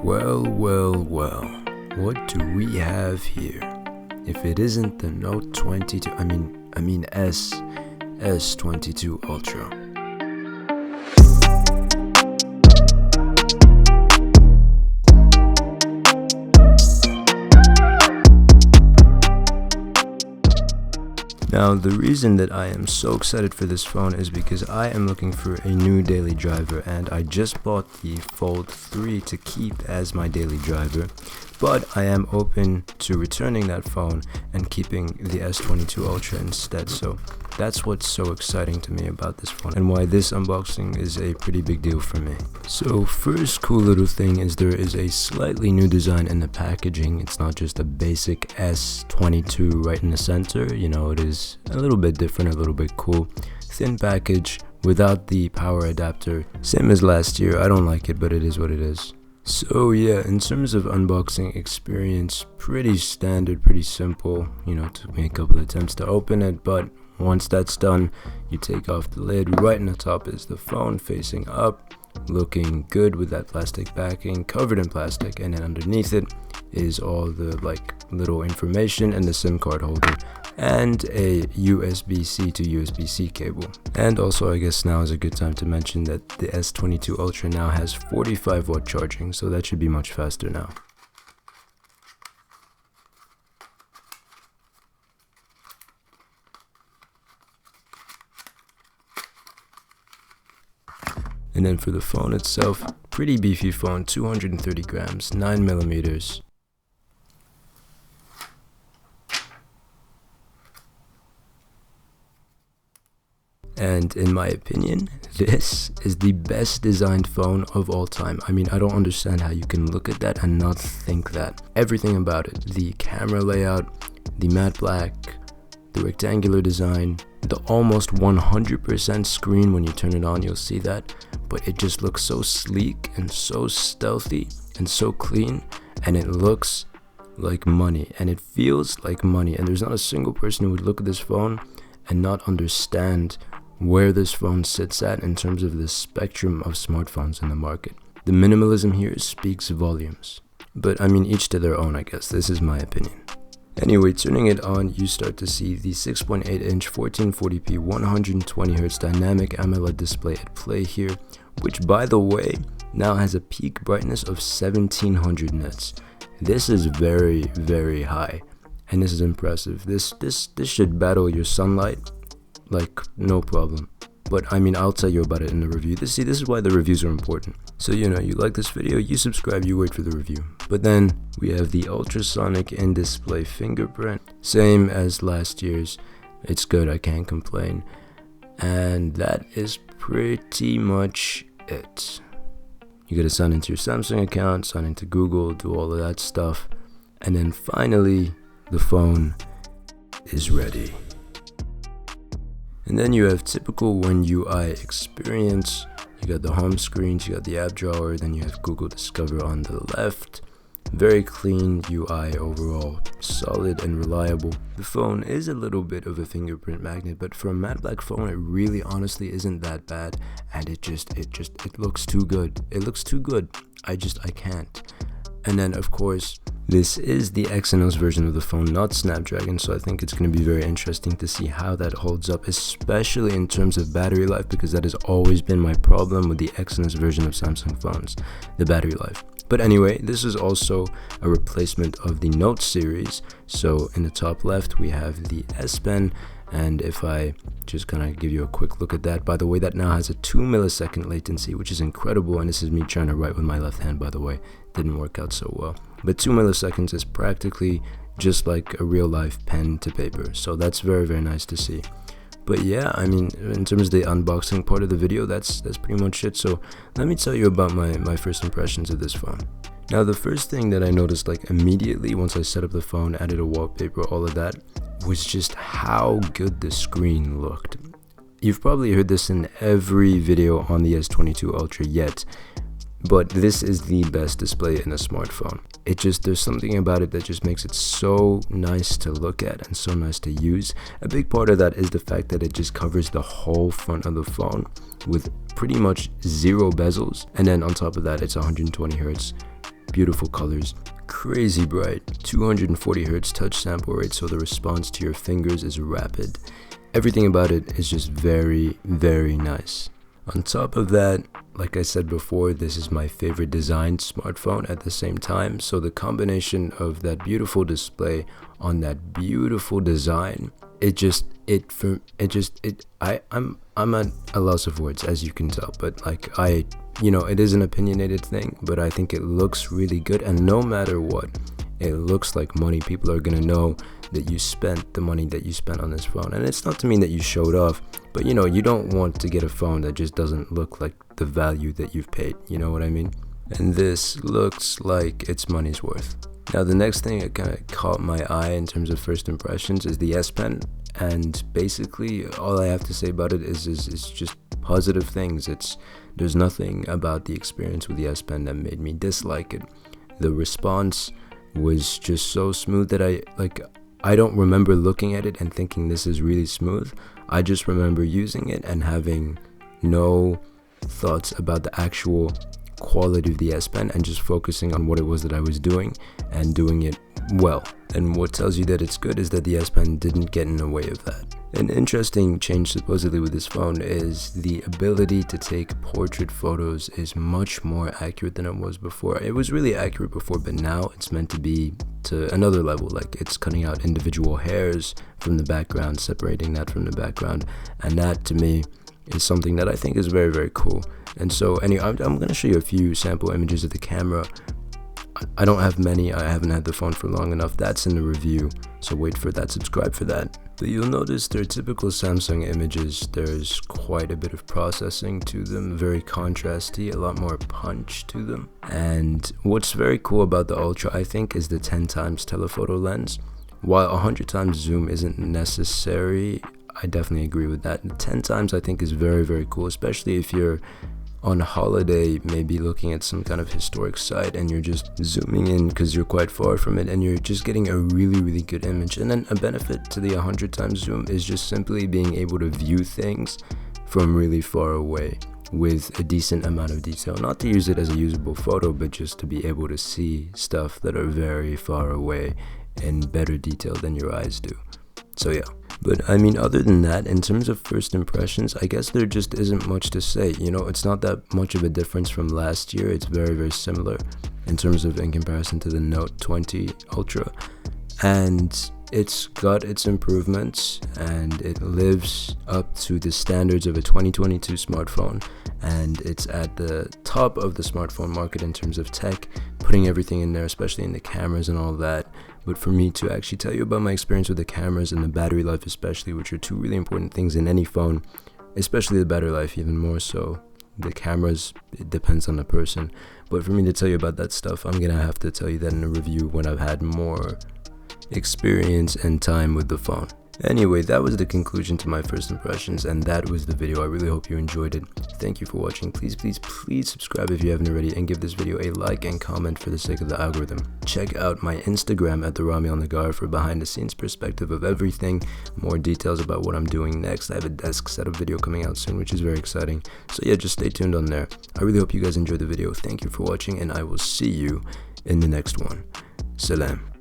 Well, what do we have here? If it isn't the Note 22, S22 Ultra. Now, the reason that I am so excited for this phone is because I am looking for a new daily driver, and I just bought the Fold 3 to keep as my daily driver, but I am open to returning that phone and keeping the S22 Ultra instead. So that's what's so exciting to me about this phone and why this unboxing is a pretty big deal for me. So first cool little thing is there is a slightly new design in the packaging. It's not just a basic S22 right in the center. You know, it is a little bit different, a little bit cool. Thin package without the power adapter. Same as last year. I don't like it, but it is what it is. So yeah, in terms of unboxing experience, pretty standard, pretty simple. You know, it took me a couple of attempts to open it, but once that's done, you take off the lid. Right in the top is the phone facing up, looking good with that plastic backing, covered in plastic, and then underneath it is all the little information and the SIM card holder and a USB-C to USB-C cable. And also, I guess now is a good time to mention that the S22 Ultra now has 45 watt charging, so that should be much faster now. And then for the phone itself, pretty beefy phone, 230 grams, 9mm. And in my opinion, this is the best designed phone of all time. I mean, I don't understand how you can look at that and not think that. Everything about it, the camera layout, the matte black, the rectangular design, the almost 100% screen. When you turn it on, you'll see that, but it just looks so sleek and so stealthy and so clean, and it looks like money and it feels like money. And there's not a single person who would look at this phone and not understand where this phone sits at in terms of the spectrum of smartphones in the market. The minimalism here speaks volumes, but I mean, each to their own, I guess. This is my opinion. Anyway, turning it on, you start to see the 6.8-inch 1440p 120Hz dynamic AMOLED display at play here, which, by the way, now has a peak brightness of 1700 nits. This is very, very high, and this is impressive. This should battle your sunlight like no problem. But I mean, I'll tell you about it in the review. This is why the reviews are important. So, you know, you like this video, you subscribe, you wait for the review. But then we have the ultrasonic in-display fingerprint, same as last year's. It's good, I can't complain. And that is pretty much it. You gotta sign into your Samsung account, sign into Google, do all of that stuff. And then finally, the phone is ready. And then you have typical One UI experience. You got the home screens, you got the app drawer, then you have Google Discover on the left. Very clean UI overall, solid and reliable. The phone is a little bit of a fingerprint magnet, but for a matte black phone, it really honestly isn't that bad. And it looks too good. It looks too good. I can't. And then of course, this is the Exynos version of the phone, not Snapdragon, so I think it's going to be very interesting to see how that holds up, especially in terms of battery life, because that has always been my problem with the Exynos version of Samsung phones, the battery life. But anyway, this is also a replacement of the Note series. So in the top left, we have the Spen, and if I just kind of give you a quick look at that, by the way, that now has a 2 millisecond latency, which is incredible, and this is me trying to write with my left hand, by the way. Didn't work out so well. But 2 milliseconds is practically just like a real life pen to paper. So that's very, very nice to see. But yeah, I mean, in terms of the unboxing part of the video, that's pretty much it. So let me tell you about my first impressions of this phone. Now, the first thing that I noticed immediately once I set up the phone, added a wallpaper, all of that, was just how good the screen looked. You've probably heard this in every video on the S22 Ultra yet, but this is the best display in a smartphone. There's something about it that just makes it so nice to look at and so nice to use. A big part of that is the fact that it just covers the whole front of the phone with pretty much zero bezels, and then on top of that, it's 120 Hz beautiful colors, crazy bright, 240 Hz touch sample rate, so the response to your fingers is rapid. Everything about it is just very, very nice. On top of that, like I said before, this is my favorite designed smartphone at the same time. So the combination of that beautiful display on that beautiful design, I'm at a loss of words, as you can tell, but like it is an opinionated thing, but I think it looks really good, and no matter what, it looks like money. People are gonna know that you spent the money that you spent on this phone. And it's not to mean that you showed off, but you don't want to get a phone that just doesn't look like the value that you've paid, you know what I mean? And this looks like it's money's worth. Now the next thing that kind of caught my eye in terms of first impressions is the S Pen, and basically all I have to say about it is just positive things. There's nothing about the experience with the S Pen that made me dislike it. The response was just so smooth that I don't remember looking at it and thinking this is really smooth. I just remember using it and having no thoughts about the actual quality of the S Pen and just focusing on what it was that I was doing and doing it well. And what tells you that it's good is that the S Pen didn't get in the way of that. An interesting change supposedly with this phone is the ability to take portrait photos is much more accurate than it was before. It was really accurate before, but now it's meant to be to another level. Like, it's cutting out individual hairs from the background, separating that from the background, and that to me is something that I think is very, very cool. And so anyway, I'm going to show you a few sample images of the camera. I don't have many, I haven't had the phone for long enough. That's in the review, so wait for that, subscribe for that. But you'll notice they're typical Samsung images. There's quite a bit of processing to them, very contrasty, a lot more punch to them. And what's very cool about the Ultra, I think, is the 10 times telephoto lens. While 100 times zoom isn't necessary, I definitely agree with that. The 10 times I think is very, very cool, especially if you're on holiday, maybe looking at some kind of historic site and you're just zooming in because you're quite far from it and you're just getting a really, really good image. And then a benefit to the 100 times zoom is just simply being able to view things from really far away with a decent amount of detail. Not to use it as a usable photo, but just to be able to see stuff that are very far away in better detail than your eyes do. So yeah. But I mean, other than that, in terms of first impressions, I guess there just isn't much to say. It's not that much of a difference from last year. It's very, very similar in comparison to the Note 20 Ultra. And it's got its improvements and it lives up to the standards of a 2022 smartphone. And it's at the top of the smartphone market in terms of tech, putting everything in there, especially in the cameras and all that. But for me to actually tell you about my experience with the cameras and the battery life especially, which are two really important things in any phone, especially the battery life even more so. The cameras, it depends on the person. But for me to tell you about that stuff, I'm gonna have to tell you that in a review when I've had more experience and time with the phone. Anyway, that was the conclusion to my first impressions, and that was the video. I really hope you enjoyed it. Thank you for watching. Please, please, please subscribe if you haven't already, and give this video a like and comment for the sake of the algorithm. Check out my Instagram at El-Naggar for behind the scenes perspective of everything, more details about what I'm doing next. I have a desk setup video coming out soon, which is very exciting. So yeah, just stay tuned on there. I really hope you guys enjoyed the video. Thank you for watching, and I will see you in the next one. Salam.